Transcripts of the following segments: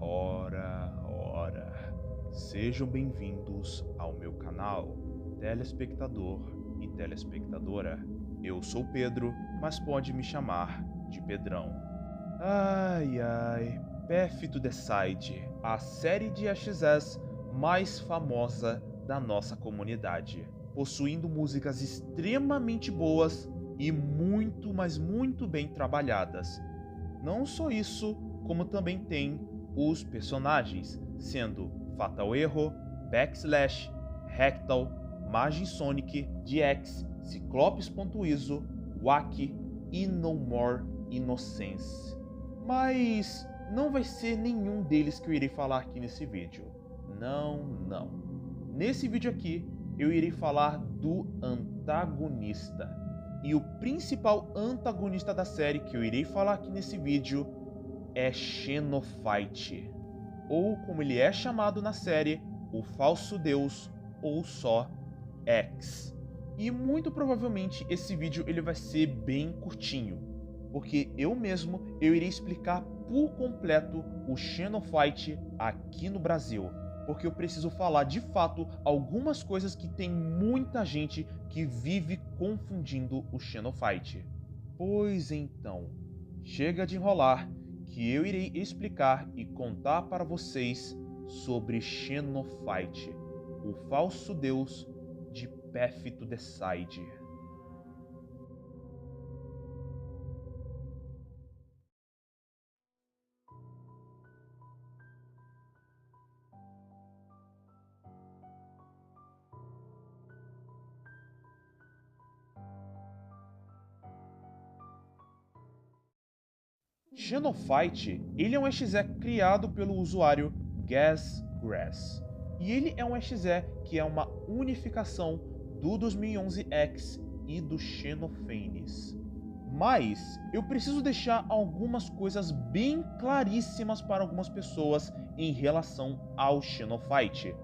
Ora. Sejam bem-vindos ao meu canal, telespectador e telespectadora. Eu sou Pedro, mas pode me chamar de Pedrão. Path to Decide, a série de AXS mais famosa da nossa comunidade, possuindo músicas extremamente boas e muito, mas muito bem trabalhadas. Não só isso, como também tem os personagens, sendo Fatal Error, Backslash, Rectal, Magin Sonic, DX, Cyclops.iso, Wack e No More Innocence. Mas não vai ser nenhum deles que eu irei falar aqui nesse vídeo. Não. Nesse vídeo aqui, eu irei falar do antagonista. E o principal antagonista da série que eu irei falar aqui nesse vídeo é Xenofight, ou como ele é chamado na série, o Falso Deus, ou só X. E muito provavelmente esse vídeo ele vai ser bem curtinho, porque eu irei explicar por completo o Xenofight aqui no Brasil, porque eu preciso falar de fato algumas coisas que tem muita gente que vive confundindo o Xenofight. Pois então, chega de enrolar, que eu irei explicar e contar para vocês sobre Xenofight, o falso deus de Path to Decide. Xenofight, ele é um exe criado pelo usuário GasGrass. E ele é um exe que é uma unificação do 2011X e do Xenophanes. Mas eu preciso deixar algumas coisas bem claríssimas para algumas pessoas em relação ao Xenofight.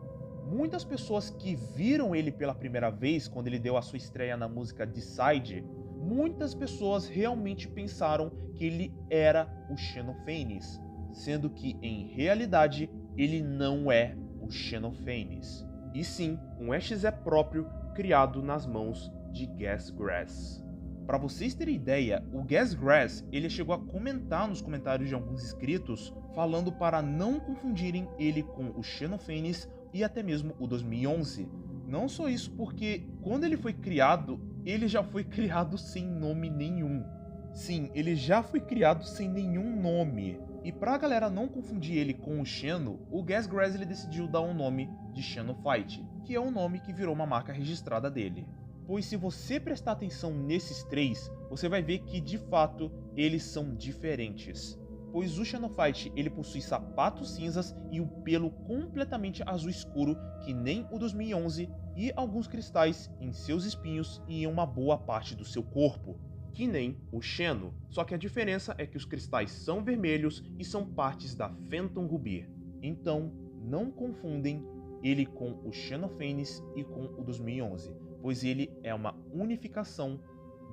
Muitas pessoas que viram ele pela primeira vez quando ele deu a sua estreia na música Decide, muitas pessoas realmente pensaram que ele era o Xenophanes, sendo que em realidade ele não é o Xenophanes, e sim um exe próprio criado nas mãos de GasGrass. Para vocês terem ideia, o GasGrass ele chegou a comentar nos comentários de alguns inscritos falando para não confundirem ele com o Xenophanes e até mesmo o 2011. Não só isso, porque quando ele foi criado, ele já foi criado sem nome nenhum. Sim, ele já foi criado sem nenhum nome. E pra galera não confundir ele com o Xeno, o GasGrass ele decidiu dar um nome de Xenofight, que é o nome que virou uma marca registrada dele. Pois se você prestar atenção nesses três, você vai ver que de fato eles são diferentes. Pois o Xenofight ele possui sapatos cinzas e o pelo completamente azul escuro, que nem o 2011, e alguns cristais em seus espinhos e em uma boa parte do seu corpo, que nem o Xeno, só que a diferença é que os cristais são vermelhos e são partes da Phantom Ruby. Então, não confundem ele com o Xenophanes e com o 2011, pois ele é uma unificação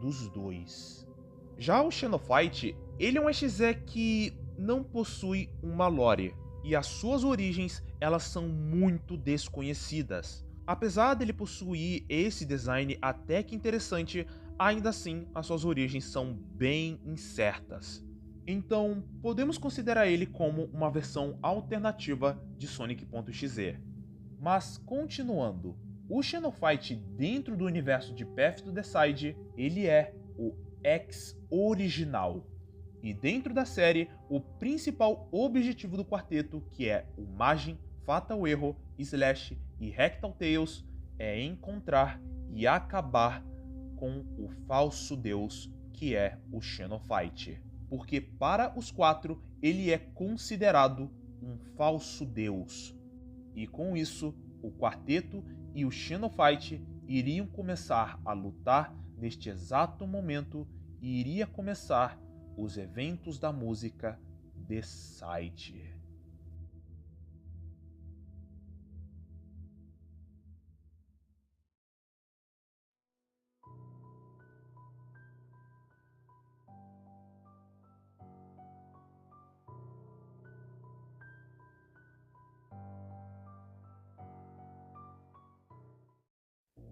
dos dois. Já o Xenofight, ele é um exe que não possui uma lore, e as suas origens elas são muito desconhecidas. Apesar dele possuir esse design até que interessante, ainda assim as suas origens são bem incertas. Então, podemos considerar ele como uma versão alternativa de Sonic.exe. Mas continuando, o Xenofight dentro do universo de Path to Decide, ele é o X original. E dentro da série, o principal objetivo do quarteto, que é o Magin, Fatal Error, Slash e Rectal Tails, é encontrar e acabar com o falso deus que é o Xenofight. Porque para os quatro, ele é considerado um falso deus. E com isso, o quarteto e o Xenofight iriam começar a lutar neste exato momento e iria começar os eventos da música Decide.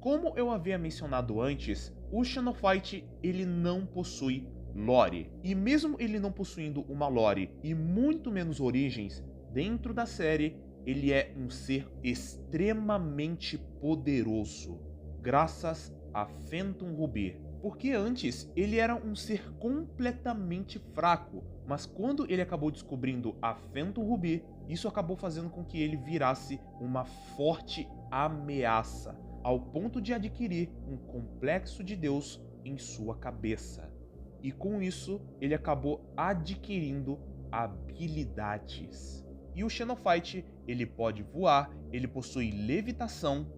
Como eu havia mencionado antes, o Xenofight ele não possui lore. E mesmo ele não possuindo uma lore e muito menos origens, dentro da série, ele é um ser extremamente poderoso, graças a Phantom Ruby. Porque antes ele era um ser completamente fraco, mas quando ele acabou descobrindo a Phantom Ruby, isso acabou fazendo com que ele virasse uma forte ameaça, ao ponto de adquirir um complexo de Deus em sua cabeça. E com isso, ele acabou adquirindo habilidades. E o Xenofight, ele pode voar, ele possui levitação,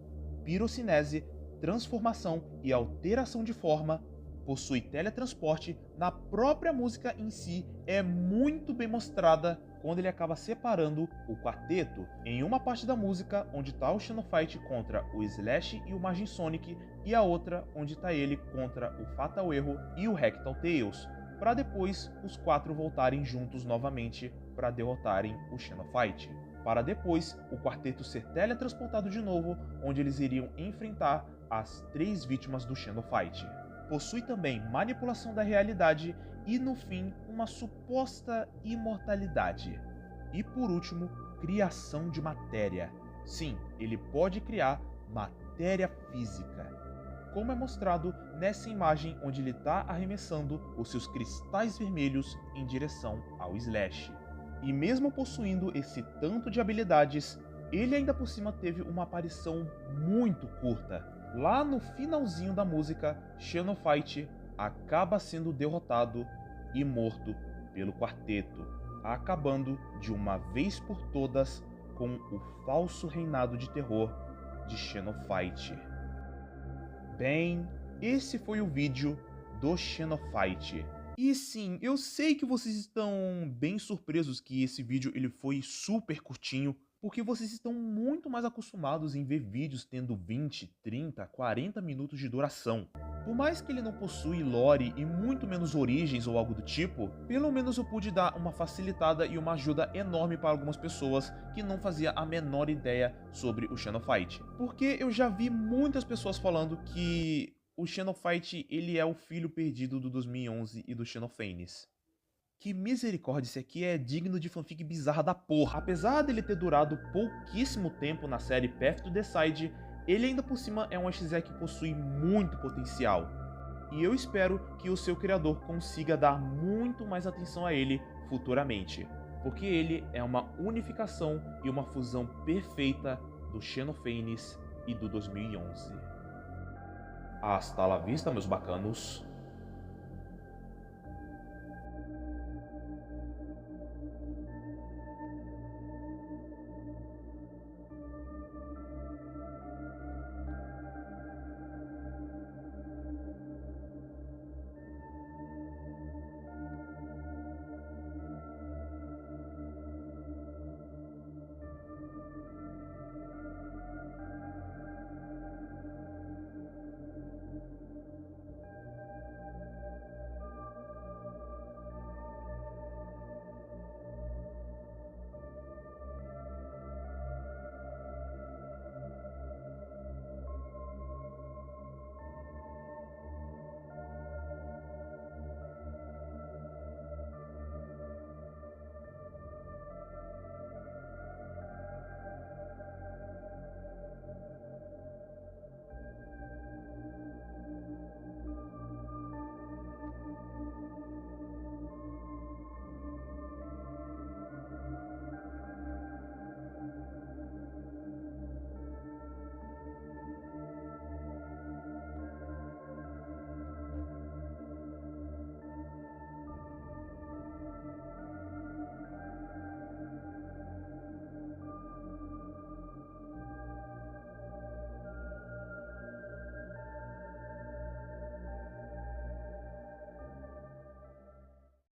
pirocinese, transformação e alteração de forma, possui teletransporte. Na própria música em si é muito bem mostrada quando ele acaba separando o quarteto em uma parte da música onde está o Xenofight contra o Slash e o Majin Sonic, e a outra onde está ele contra o Fatal Erro e o Rectal Tails, para depois os quatro voltarem juntos novamente para derrotarem o Xenofight, para depois o quarteto ser teletransportado de novo, onde eles iriam enfrentar as 3 vítimas do Xenofight. Possui também manipulação da realidade e, no fim, uma suposta imortalidade. E por último, criação de matéria. Sim, ele pode criar matéria física, como é mostrado nessa imagem onde ele está arremessando os seus cristais vermelhos em direção ao Slash. E mesmo possuindo esse tanto de habilidades, ele ainda por cima teve uma aparição muito curta. Lá no finalzinho da música, Xenofight acaba sendo derrotado e morto pelo quarteto, acabando de uma vez por todas com o falso reinado de terror de Xenofight. Bem, esse foi o vídeo do Xenofight. E sim, eu sei que vocês estão bem surpresos que esse vídeo ele foi super curtinho, porque vocês estão muito mais acostumados em ver vídeos tendo 20, 30, 40 minutos de duração. Por mais que ele não possui lore e muito menos origens ou algo do tipo, pelo menos eu pude dar uma facilitada e uma ajuda enorme para algumas pessoas que não faziam a menor ideia sobre o Xenofight. Porque eu já vi muitas pessoas falando que o Xenofight ele é o filho perdido do 2011 e do Xenophanes. Que misericórdia, esse aqui é digno de fanfic bizarra da porra. Apesar dele ter durado pouquíssimo tempo na série Path to Decide, ele ainda por cima é um exe que possui muito potencial. E eu espero que o seu criador consiga dar muito mais atenção a ele futuramente, porque ele é uma unificação e uma fusão perfeita do Xenophanes e do 2011. Hasta la vista, meus bacanos.